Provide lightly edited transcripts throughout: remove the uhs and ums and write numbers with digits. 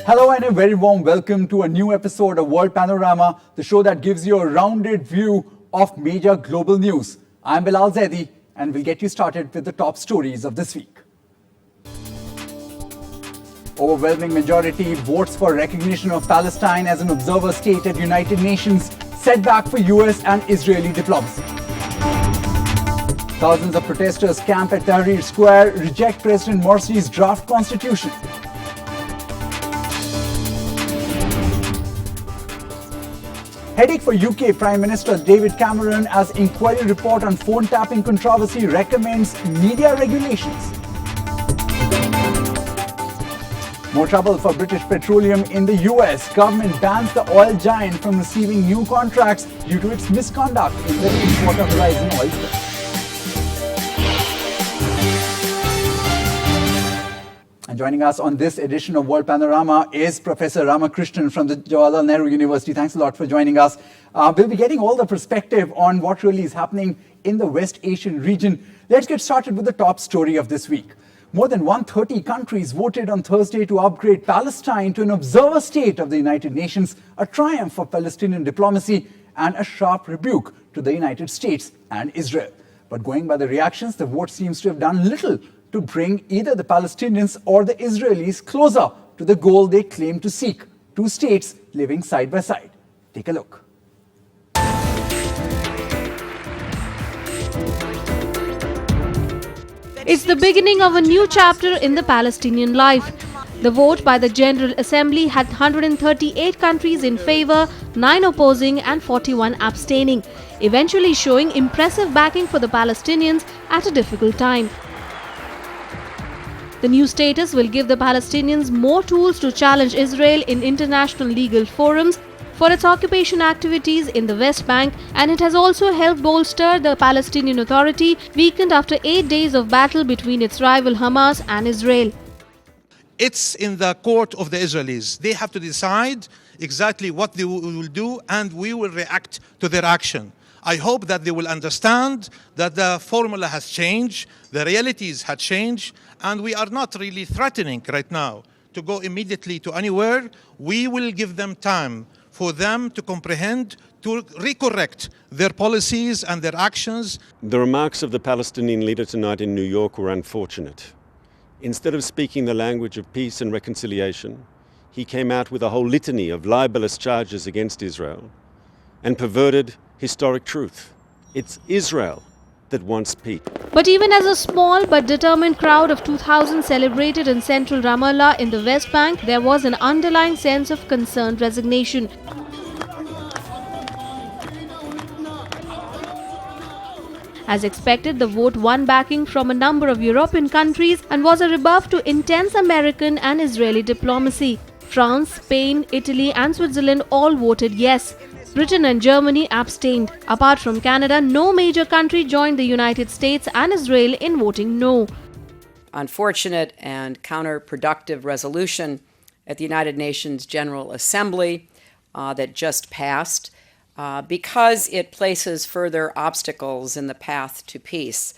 Hello and a very warm welcome to a new episode of World Panorama, the show that gives you a rounded view of major global news. I'm Bilal Zaidi and we'll get you started with the top stories of this week. Overwhelming majority votes for recognition of Palestine as an observer state at United Nations, setback for US and Israeli diplomacy. Thousands of protesters camp at Tahrir Square, reject President Morsi's draft constitution. Headache for UK Prime Minister David Cameron as inquiry report on phone tapping controversy recommends media regulations. More trouble for British Petroleum in the US. Government bans the oil giant from receiving new contracts due to its misconduct in the Deepwater Horizon oil spill. And joining us on this edition of World Panorama is Professor Akramakrishnan from the Jawaharlal Nehru University. Thanks a lot for joining us. We'll be getting all the perspective on what really is happening in the West Asian region. Let's get started with the top story of this week. More than 130 countries voted on Thursday to upgrade Palestine to an observer state of the United Nations, a triumph for Palestinian diplomacy and a sharp rebuke to the United States and Israel. But going by the reactions, the vote seems to have done little to bring either the Palestinians or the Israelis closer to the goal they claim to seek, two states living side by side. Take a look. It's the beginning of a new chapter in the Palestinian life. The vote by the General Assembly had 138 countries in favor, 9 opposing and 41 abstaining, eventually showing impressive backing for the Palestinians at a difficult time. The new status will give the Palestinians more tools to challenge Israel in international legal forums for its occupation activities in the West Bank, and it has also helped bolster the Palestinian Authority, weakened after 8 days of battle between its rival Hamas and Israel. It's in the court of the Israelis. They have to decide exactly what they will do, and we will react to their action. I hope that they will understand that the formula has changed, the realities have changed, and we are not really threatening right now to go immediately to anywhere. We will give them time for them to comprehend, to recorrect their policies and their actions. The remarks of the Palestinian leader tonight in New York were unfortunate. Instead of speaking the language of peace and reconciliation, he came out with a whole litany of libelous charges against Israel and perverted historic truth. It's Israel that wants peace. But even as a small but determined crowd of 2,000 celebrated in central Ramallah in the West Bank, there was an underlying sense of concerned resignation. As expected, the vote won backing from a number of European countries and was a rebuff to intense American and Israeli diplomacy. France, Spain, Italy and Switzerland all voted yes. Britain and Germany abstained. Apart from Canada, no major country joined the United States and Israel in voting no. Unfortunate and counterproductive resolution at the United Nations General Assembly that just passed because it places further obstacles in the path to peace.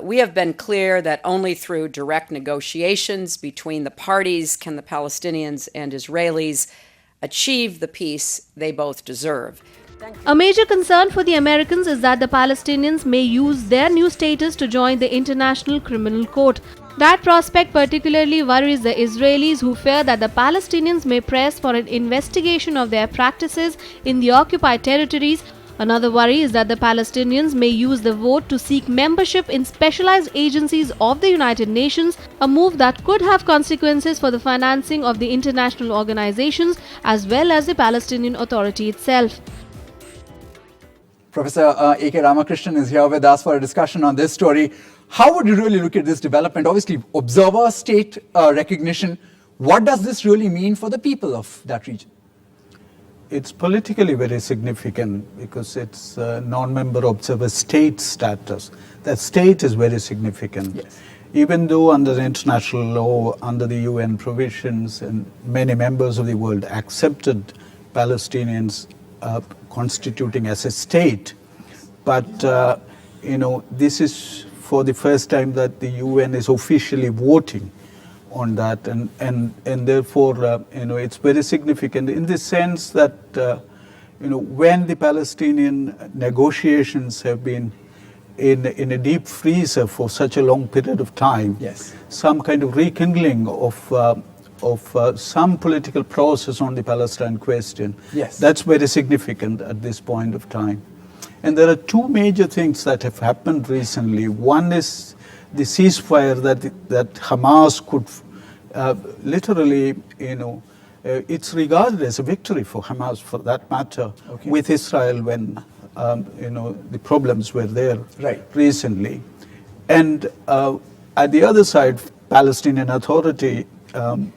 We have been clear that only through direct negotiations between the parties can the Palestinians and Israelis achieve the peace they both deserve. A major concern for the Americans is that the Palestinians may use their new status to join the International Criminal Court. That prospect particularly worries the Israelis, who fear that the Palestinians may press for an investigation of their practices in the occupied territories. Another worry is that the Palestinians may use the vote to seek membership in specialized agencies of the United Nations, a move that could have consequences for the financing of the international organizations as well as the Palestinian Authority itself. Professor A.K. Ramakrishnan is here with us for a discussion on this story. How would you really look at this development? Obviously, observer state recognition. What does this really mean for the people of that region? It's politically very significant because it's a non-member observer state status. That state is very significant. Yes. Even though under international law, under the UN provisions, and many members of the world accepted Palestinians constituting as a state, but this is for the first time that the UN is officially voting on that, and therefore it's very significant in the sense that when the Palestinian negotiations have been in a deep freezer for such a long period of time, Yes. some kind of rekindling of some political process on the Palestine question. Yes. That's very significant at this point of time. And there are two major things that have happened recently. One is the ceasefire that Hamas could literally, it's regarded as a victory for Hamas, for that matter, Okay. with Israel when the problems were there Right. recently. And at the other side, Palestinian Authority,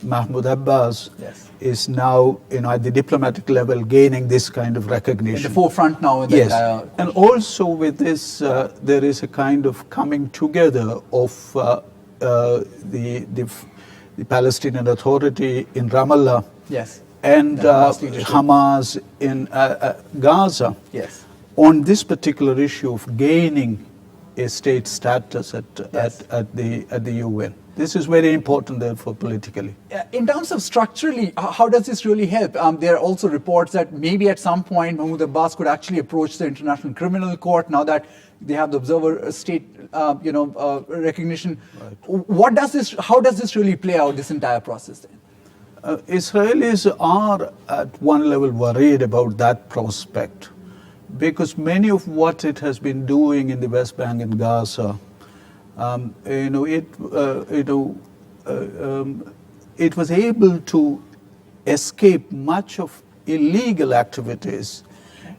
Mahmoud Abbas, Yes. is now at the diplomatic level gaining this kind of recognition. In the forefront now. In the, Yes, and also with this, there is a kind of coming together of the Palestinian Authority in Ramallah yes. and The Hamas leadership. Hamas in Gaza Yes. on this particular issue of gaining a state status Yes. at the UN. This is very important, therefore, politically. In terms of structurally, how does this really help? There are also reports that maybe at some point Mahmoud Abbas could actually approach the International Criminal Court now that they have the observer state, recognition. Right. How does this really play out, this entire process then? Israelis are at one level worried about that prospect because many of what it has been doing in the West Bank and Gaza, it was able to escape much of illegal activities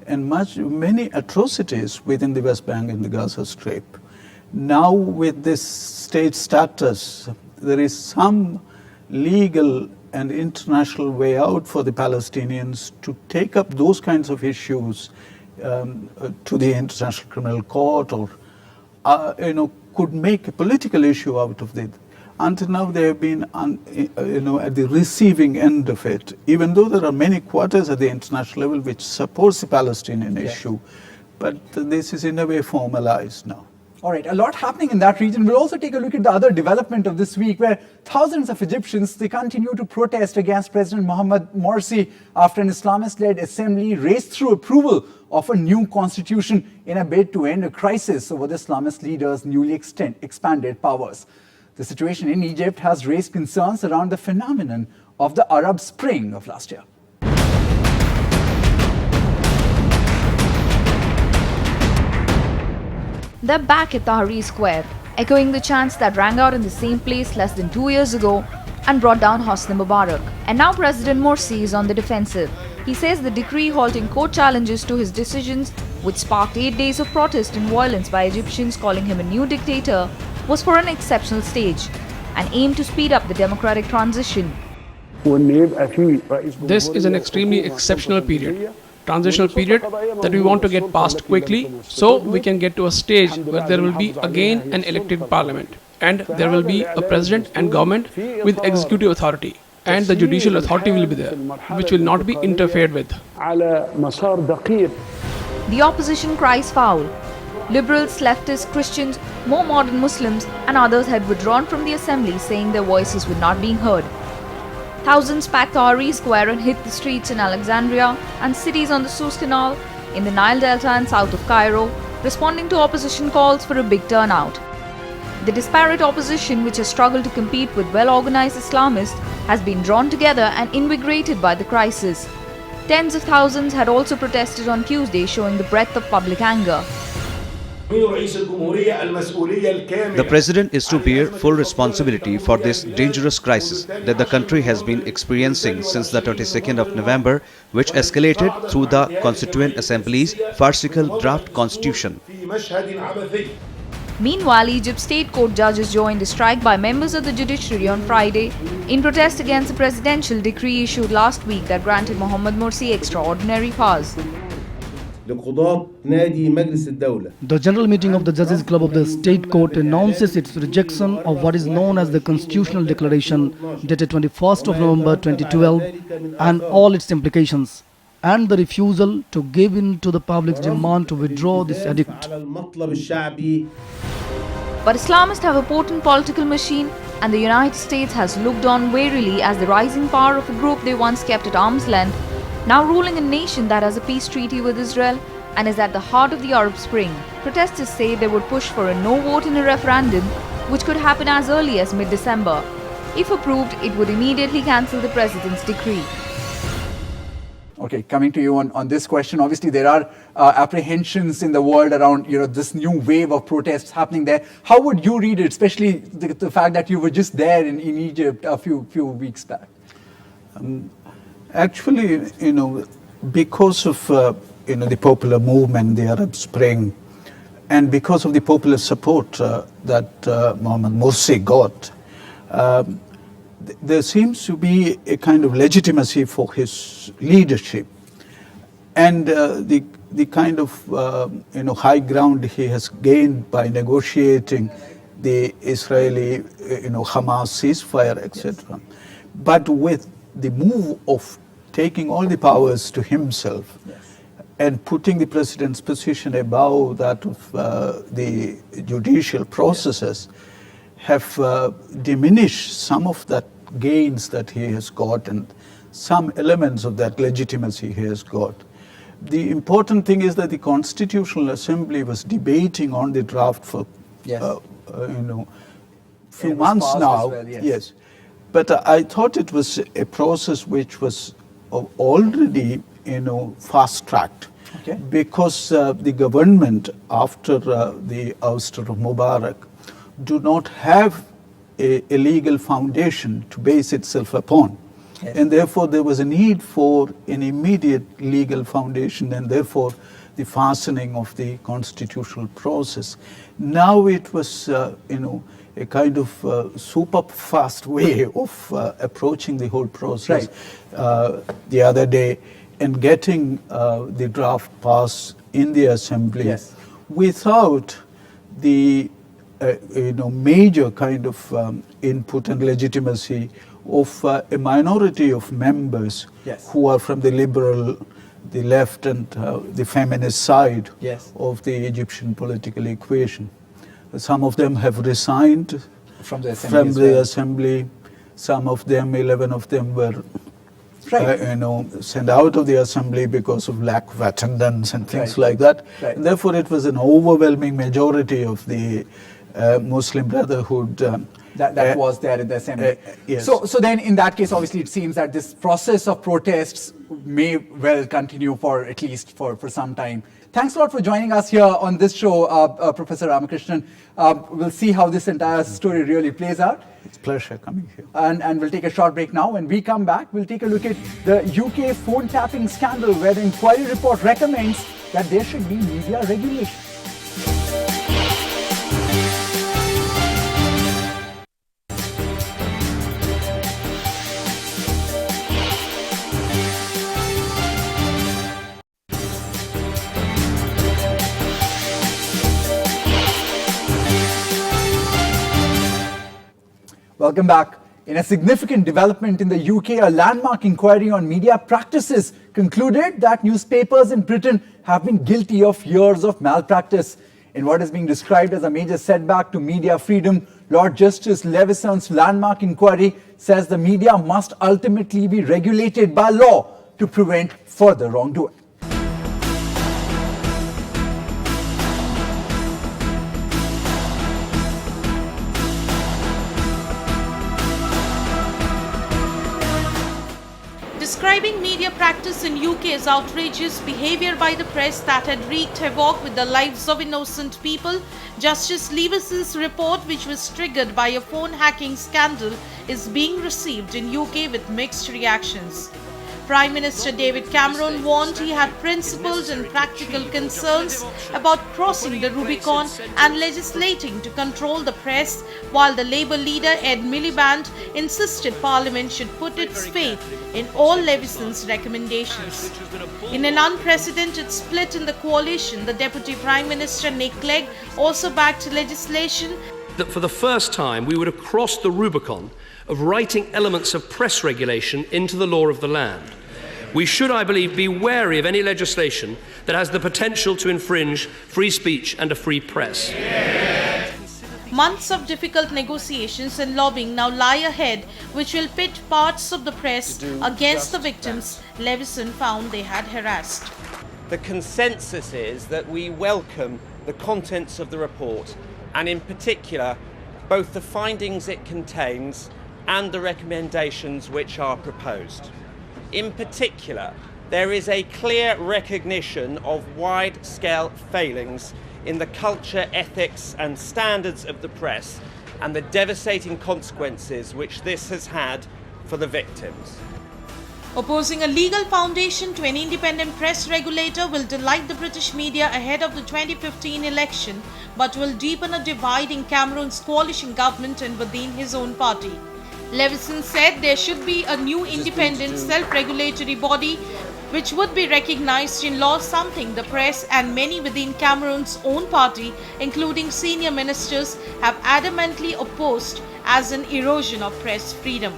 and many atrocities within the West Bank and the Gaza Strip. Now with this state status, there is some legal and international way out for the Palestinians to take up those kinds of issues to the International Criminal Court or could make a political issue out of it. Until now, they have been at the receiving end of it, even though there are many quarters at the international level which supports the Palestinian issue. But this is in a way formalized now. All right, a lot happening in that region. We'll also take a look at the other development of this week where thousands of Egyptians, they continue to protest against President Mohamed Morsi after an Islamist-led assembly raced through approval of a new constitution in a bid to end a crisis over the Islamist leader's newly expanded powers. The situation in Egypt has raised concerns around the phenomenon of the Arab Spring of last year. They're back at Tahrir Square, echoing the chants that rang out in the same place less than 2 years ago and brought down Hosni Mubarak. And now President Morsi is on the defensive. He says the decree halting court challenges to his decisions, which sparked 8 days of protest and violence by Egyptians calling him a new dictator, was for an exceptional stage and aimed to speed up the democratic transition. This is an extremely exceptional period, transitional period that we want to get past quickly so we can get to a stage where there will be again an elected parliament and there will be a president and government with executive authority and the judicial authority will be there, which will not be interfered with. The opposition cries foul. Liberals, leftists, Christians, more modern Muslims and others had withdrawn from the assembly, saying their voices were not being heard. Thousands packed Tahrir Square and hit the streets in Alexandria and cities on the Suez Canal, in the Nile Delta and south of Cairo, responding to opposition calls for a big turnout. The disparate opposition, which has struggled to compete with well-organized Islamists, has been drawn together and invigorated by the crisis. Tens of thousands had also protested on Tuesday, showing the breadth of public anger. The president is to bear full responsibility for this dangerous crisis that the country has been experiencing since the 22nd of November, which escalated through the Constituent Assembly's farcical draft constitution. Meanwhile, Egypt's state court judges joined a strike by members of the judiciary on Friday in protest against the presidential decree issued last week that granted Mohamed Morsi extraordinary powers. The General Meeting of the Judges Club of the State Court announces its rejection of what is known as the Constitutional Declaration dated 21st of November 2012 and all its implications, and the refusal to give in to the public's demand to withdraw this edict. But Islamists have a potent political machine and the United States has looked on warily as the rising power of a group they once kept at arm's length, now ruling a nation that has a peace treaty with Israel and is at the heart of the Arab Spring. Protesters say they would push for a no vote in a referendum, which could happen as early as mid-December. If approved, it would immediately cancel the president's decree. Okay, coming to you on this question, obviously there are apprehensions in the world around this new wave of protests happening there. How would you read it, especially the fact that you were just there in Egypt a few weeks back? Actually, because of the popular movement, the Arab Spring, and because of the popular support that Mohammed Morsi got, there seems to be a kind of legitimacy for his leadership, and the kind of high ground he has gained by negotiating the Israeli Hamas ceasefire, etc. But with the move of taking all the powers to himself, and putting the president's position above that of the judicial processes, have diminished some of that gains that he has got and some elements of that legitimacy he has got. The important thing is that the Constitutional Assembly was debating on the draft for few months now. Well, yes. But I thought it was a process which was already fast-tracked, because the government, after the ouster of Mubarak, do not have a legal foundation to base itself upon. Yes. And therefore there was a need for an immediate legal foundation, and therefore the fastening of the constitutional process. Now it was a kind of super fast way of approaching the whole process. The other day, and getting the draft passed in the assembly without the major kind of input and legitimacy of a minority of members who are from the liberal, the left, and the feminist side of the Egyptian political equation. Some of them have resigned from the assembly. Some of them, 11 of them, were sent out of the assembly because of lack of attendance and things like that. And therefore, it was an overwhelming majority of the Muslim Brotherhood that was there in the assembly. So then, in that case, obviously, it seems that this process of protests may well continue for at least for some time. Thanks a lot for joining us here on this show, Professor Ramakrishnan. We'll see how this entire story really plays out. It's a pleasure coming here. And we'll take a short break now. When we come back, we'll take a look at the UK phone tapping scandal, where the inquiry report recommends that there should be media regulation. Welcome back. In a significant development in the UK, a landmark inquiry on media practices concluded that newspapers in Britain have been guilty of years of malpractice. In what is being described as a major setback to media freedom, Lord Justice Levison's landmark inquiry says the media must ultimately be regulated by law to prevent further wrongdoing. Describing media practice in UK as outrageous behaviour by the press that had wreaked havoc with the lives of innocent people, Justice Levison's report, which was triggered by a phone hacking scandal, is being received in UK with mixed reactions. Prime Minister David Cameron warned he had principled and practical concerns about crossing the Rubicon and legislating to control the press, while the Labour leader Ed Miliband insisted Parliament should put its faith in all Levison's recommendations. In an unprecedented split in the coalition, the Deputy Prime Minister Nick Clegg also backed legislation that for the first time we would have crossed the Rubicon of writing elements of press regulation into the law of the land. We should, I believe, be wary of any legislation that has the potential to infringe free speech and a free press. Months of difficult negotiations and lobbying now lie ahead, which will pit parts of the press against the victims Leveson found they had harassed. The consensus is that we welcome the contents of the report, and in particular both the findings it contains and the recommendations which are proposed. In particular, there is a clear recognition of wide-scale failings in the culture, ethics and standards of the press and the devastating consequences which this has had for the victims. Opposing a legal foundation to an independent press regulator will delight the British media ahead of the 2015 election, but will deepen a divide in Cameron's coalition government and within his own party. Leveson said there should be a new independent self-regulatory body which would be recognized in law, something the press and many within Cameron's own party, including senior ministers, have adamantly opposed as an erosion of press freedom.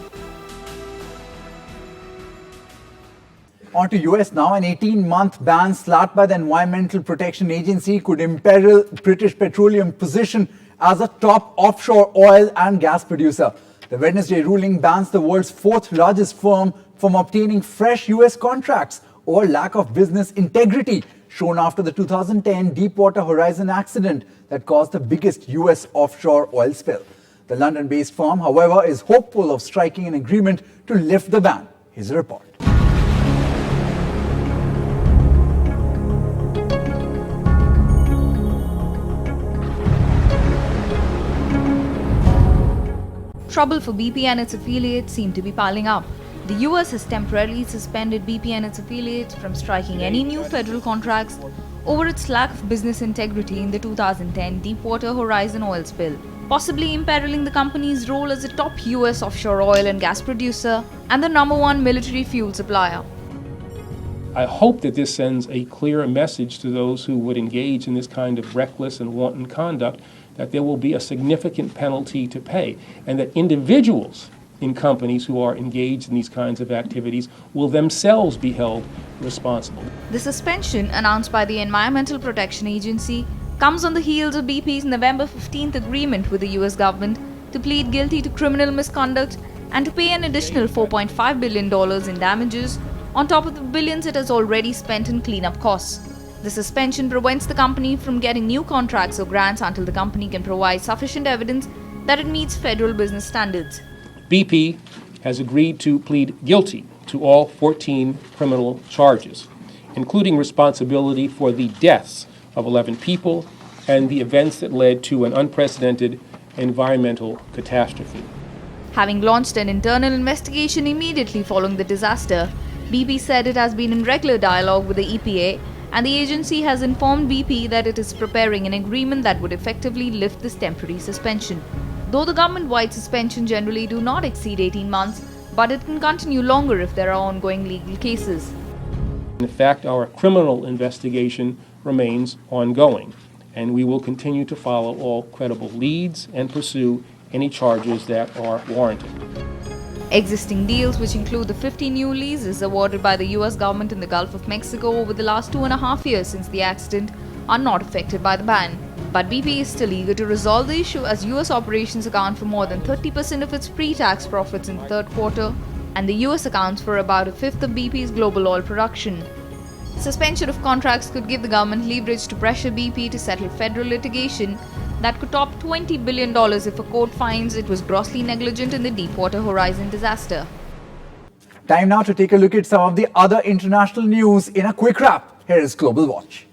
On to US now. An 18-month ban slapped by the Environmental Protection Agency could imperil British Petroleum position as a top offshore oil and gas producer. The Wednesday ruling bans the world's fourth largest firm from obtaining fresh US contracts over lack of business integrity shown after the 2010 Deepwater Horizon accident that caused the biggest US offshore oil spill. The London-based firm, however, is hopeful of striking an agreement to lift the ban. Here's a report. Trouble for BP and its affiliates seem to be piling up. The US has temporarily suspended BP and its affiliates from striking any new federal contracts over its lack of business integrity in the 2010 Deepwater Horizon oil spill, possibly imperiling the company's role as a top US offshore oil and gas producer and the #1 military fuel supplier. I hope that this sends a clear message to those who would engage in this kind of reckless and wanton conduct, that there will be a significant penalty to pay, and that individuals in companies who are engaged in these kinds of activities will themselves be held responsible. The suspension, announced by the Environmental Protection Agency, comes on the heels of BP's November 15th agreement with the US government to plead guilty to criminal misconduct and to pay an additional $4.5 billion in damages on top of the billions it has already spent in cleanup costs. The suspension prevents the company from getting new contracts or grants until the company can provide sufficient evidence that it meets federal business standards. BP has agreed to plead guilty to all 14 criminal charges, including responsibility for the deaths of 11 people and the events that led to an unprecedented environmental catastrophe. Having launched an internal investigation immediately following the disaster, BP said it has been in regular dialogue with the EPA, and the agency has informed BP that it is preparing an agreement that would effectively lift this temporary suspension. Though the government-wide suspension generally do not exceed 18 months, but it can continue longer if there are ongoing legal cases. In fact, our criminal investigation remains ongoing, and we will continue to follow all credible leads and pursue any charges that are warranted. Existing deals, which include the 50 new leases awarded by the US government in the Gulf of Mexico over the last 2.5 years since the accident, are not affected by the ban. But BP is still eager to resolve the issue as US operations account for more than 30% of its pre-tax profits in the third quarter, and the US accounts for about a fifth of BP's global oil production. Suspension of contracts could give the government leverage to pressure BP to settle federal litigation that could top $20 billion if a court finds it was grossly negligent in the Deepwater Horizon disaster. Time now to take a look at some of the other international news in a quick wrap. Here is Global Watch.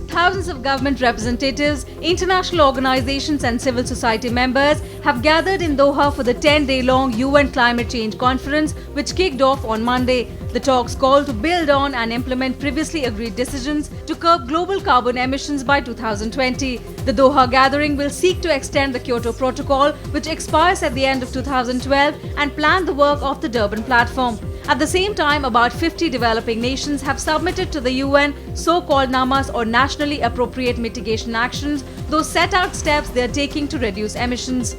Thousands of government representatives, international organizations and civil society members have gathered in Doha for the 10-day-long UN Climate Change Conference, which kicked off on Monday. The talks call to build on and implement previously agreed decisions to curb global carbon emissions by 2020. The Doha gathering will seek to extend the Kyoto Protocol, which expires at the end of 2012, and plan the work of the Durban Platform. At the same time, about 50 developing nations have submitted to the UN so-called NAMAs or Nationally Appropriate Mitigation Actions, those set out steps they are taking to reduce emissions.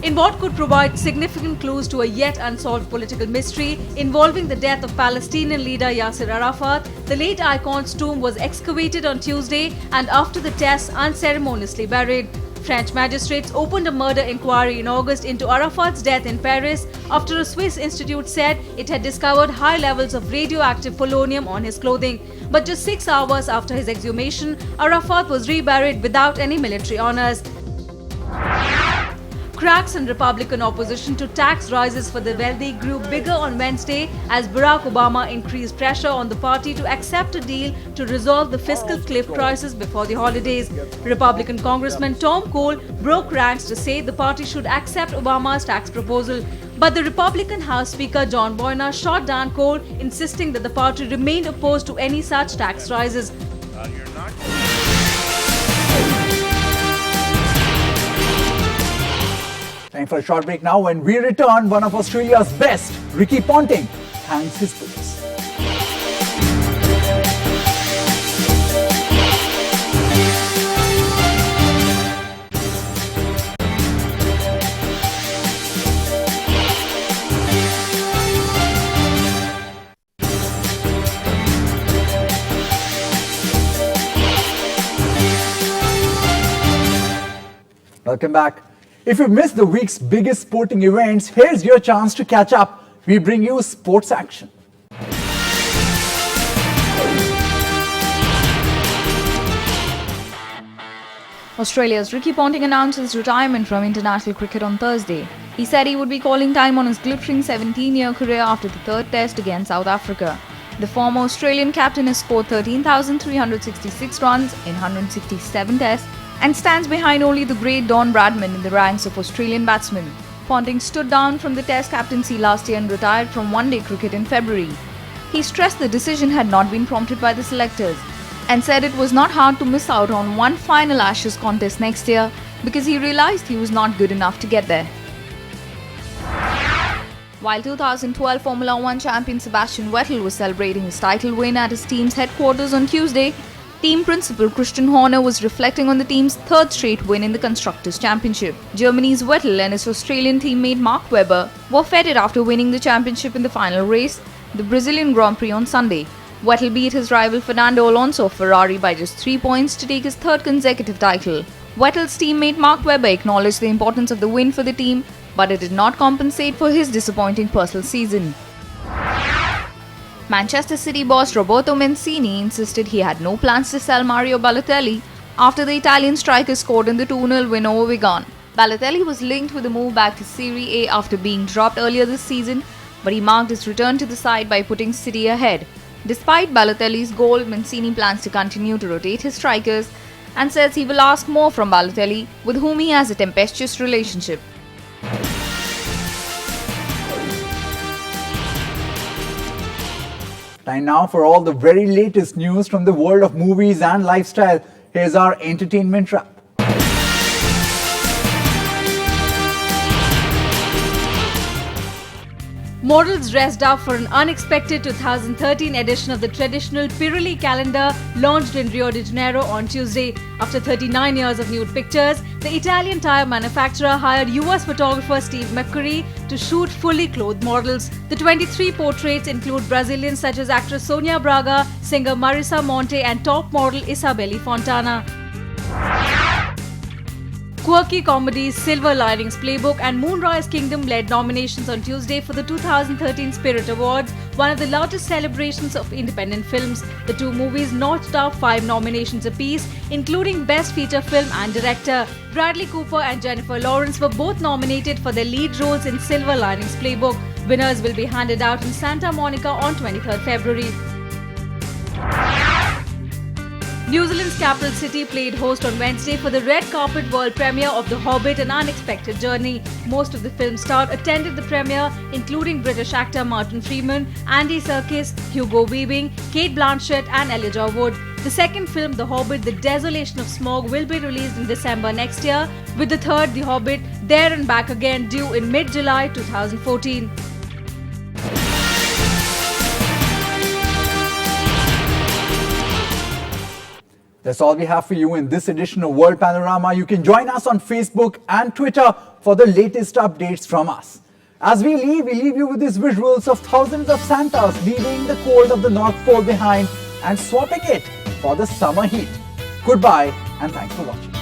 In what could provide significant clues to a yet unsolved political mystery involving the death of Palestinian leader Yasser Arafat, the late icon's tomb was excavated on Tuesday and after the test unceremoniously buried. French magistrates opened a murder inquiry in August into Arafat's death in Paris after a Swiss institute said it had discovered high levels of radioactive polonium on his clothing. But just 6 hours after his exhumation, Arafat was reburied without any military honors. Cracks in Republican opposition to tax rises for the wealthy grew bigger on Wednesday as Barack Obama increased pressure on the party to accept a deal to resolve the fiscal cliff crisis before the holidays. Republican Congressman Tom Cole broke ranks to say the party should accept Obama's tax proposal. But the Republican House Speaker John Boehner shot down Cole, insisting that the party remained opposed to any such tax rises. Time for a short break now. When we return, one of Australia's best, Ricky Ponting, thanks his police. Welcome back. If you've missed the week's biggest sporting events, here's your chance to catch up. We bring you sports action. Australia's Ricky Ponting announced his retirement from international cricket on Thursday. He said he would be calling time on his glittering 17-year career after the third test against South Africa. The former Australian captain has scored 13,366 runs in 167 tests and stands behind only the great Don Bradman in the ranks of Australian batsmen. Ponting stood down from the Test captaincy last year and retired from one-day cricket in February. He stressed the decision had not been prompted by the selectors and said it was not hard to miss out on one final Ashes contest next year because he realised he was not good enough to get there. While 2012 Formula One champion Sebastian Vettel was celebrating his title win at his team's headquarters on Tuesday, team principal Christian Horner was reflecting on the team's third straight win in the Constructors' Championship. Germany's Vettel and his Australian teammate Mark Webber were feted after winning the championship in the final race, the Brazilian Grand Prix on Sunday. Vettel beat his rival Fernando Alonso of Ferrari by just 3 points to take his third consecutive title. Vettel's teammate Mark Webber acknowledged the importance of the win for the team, but it did not compensate for his disappointing personal season. Manchester City boss Roberto Mancini insisted he had no plans to sell Mario Balotelli after the Italian striker scored in the 2-0 win over Wigan. Balotelli was linked with a move back to Serie A after being dropped earlier this season, but he marked his return to the side by putting City ahead. Despite Balotelli's goal, Mancini plans to continue to rotate his strikers and says he will ask more from Balotelli, with whom he has a tempestuous relationship. Time now for all the very latest news from the world of movies and lifestyle. Here's our entertainment wrap. Models dressed up for an unexpected 2013 edition of the traditional Pirelli calendar launched in Rio de Janeiro on Tuesday. After 39 years of nude pictures, the Italian tire manufacturer hired US photographer Steve McCurry to shoot fully clothed models. The 23 portraits include Brazilians such as actress Sonia Braga, singer Marisa Monte and top model Isabelle Fontana. Quirky comedies Silver Linings Playbook and Moonrise Kingdom led nominations on Tuesday for the 2013 Spirit Awards, one of the largest celebrations of independent films. The two movies notched up 5 nominations apiece, including Best Feature Film and Director. Bradley Cooper and Jennifer Lawrence were both nominated for their lead roles in Silver Linings Playbook. Winners will be handed out in Santa Monica on 23rd February. New Zealand's capital city played host on Wednesday for the red carpet world premiere of The Hobbit: An Unexpected Journey. Most of the film stars attended the premiere, including British actor Martin Freeman, Andy Serkis, Hugo Weaving, Kate Blanchett and Elijah Wood. The second film, The Hobbit: The Desolation of Smaug, will be released in December next year, with the third, The Hobbit: There and Back Again, due in mid-July 2014. That's all we have for you in this edition of World Panorama. You can join us on Facebook and Twitter for the latest updates from us. As we leave you with these visuals of thousands of Santas leaving the cold of the North Pole behind and swapping it for the summer heat. Goodbye and thanks for watching.